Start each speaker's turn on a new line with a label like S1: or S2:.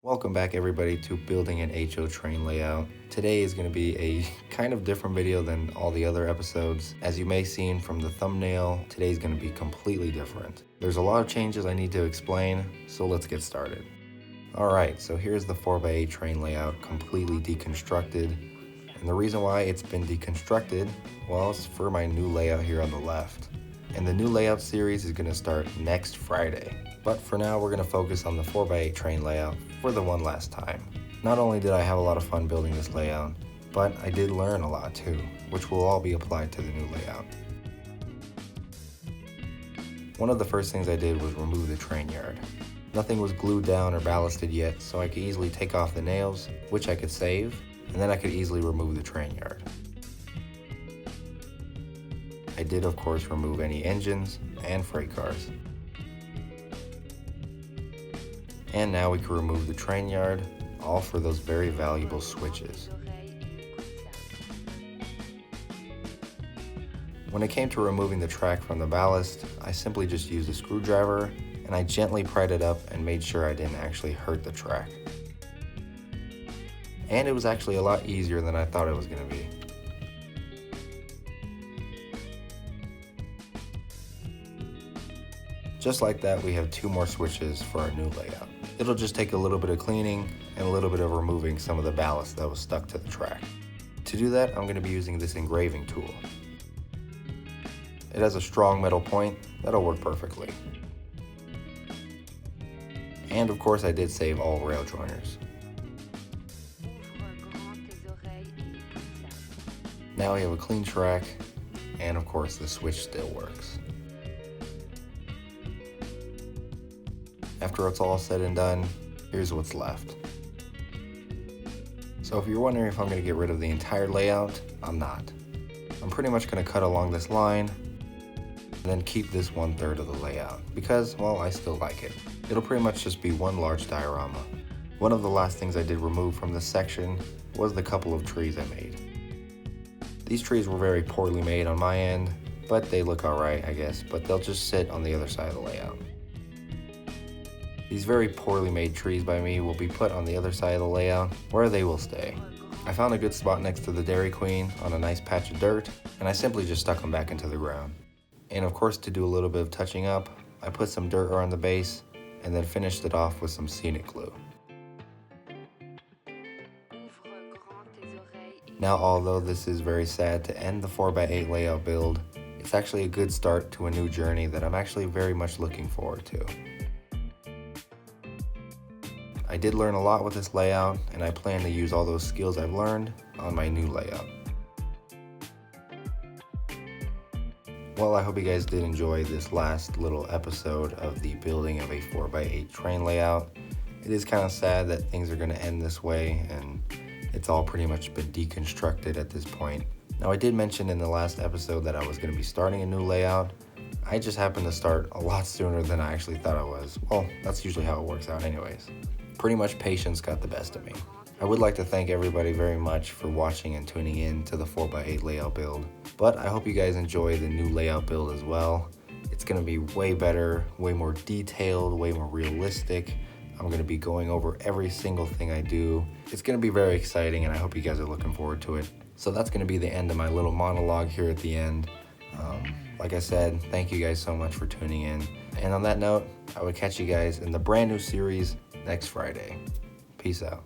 S1: Welcome back everybody to building an HO train layout. Today is going to be a kind of different video than all the other episodes. As you may have seen from the thumbnail, today's going to be completely different. There's a lot of changes I need to explain, so let's get started. Alright, so here's the 4x8 train layout completely deconstructed. And the reason why it's been deconstructed, well, it's for my new layout here on the left. And the new layout series is going to start next Friday. But for now, we're going to focus on the 4x8 train layout for the one last time. Not only did I have a lot of fun building this layout, but I did learn a lot too, which will all be applied to the new layout. One of the first things I did was remove the train yard. Nothing was glued down or ballasted yet, so I could easily take off the nails, which I could save, and then I could easily remove the train yard. I did of course remove any engines and freight cars. And now we can remove the train yard, all for those very valuable switches. When it came to removing the track from the ballast, I simply just used a screwdriver and I gently pried it up and made sure I didn't actually hurt the track. And it was actually a lot easier than I thought it was going to be. Just like that, we have two more switches for our new layout. It'll just take a little bit of cleaning and a little bit of removing some of the ballast that was stuck to the track. To do that, I'm going to be using this engraving tool. It has a strong metal point that'll work perfectly. And of course I did save all rail joiners. Now we have a clean track, and of course the switch still works. After it's all said and done, here's what's left. So if you're wondering if I'm going to get rid of the entire layout, I'm not. I'm pretty much going to cut along this line and then keep this 1/3 of the layout because, well, I still like it. It'll pretty much just be one large diorama. One of the last things I did remove from this section was the couple of trees I made. These trees were very poorly made on my end, but they look alright, I guess, but they'll just sit on the other side of the layout. These very poorly made trees by me will be put on the other side of the layout where they will stay. I found a good spot next to the Dairy Queen on a nice patch of dirt, and I simply just stuck them back into the ground. And of course, to do a little bit of touching up, I put some dirt around the base and then finished it off with some scenic glue. Now, although this is very sad to end the 4x8 layout build, it's actually a good start to a new journey that I'm actually very much looking forward to. I did learn a lot with this layout, and I plan to use all those skills I've learned on my new layout. Well, I hope you guys did enjoy this last little episode of the building of a 4x8 train layout. It is kind of sad that things are going to end this way, and it's all pretty much been deconstructed at this point. Now, I did mention in the last episode that I was going to be starting a new layout. I just happened to start a lot sooner than I actually thought I was. Well, that's usually how it works out anyways. Pretty much patience got the best of me. I would like to thank everybody very much for watching and tuning in to the 4x8 layout build, but I hope you guys enjoy the new layout build as well. It's going to be way better, way more detailed, way more realistic. I'm going to be going over every single thing I do. It's going to be very exciting, and I hope you guys are looking forward to it. So that's going to be the end of my little monologue here at the end. Like I said, thank you guys so much for tuning in. And on that note, I will catch you guys in the brand new series next Friday. Peace out.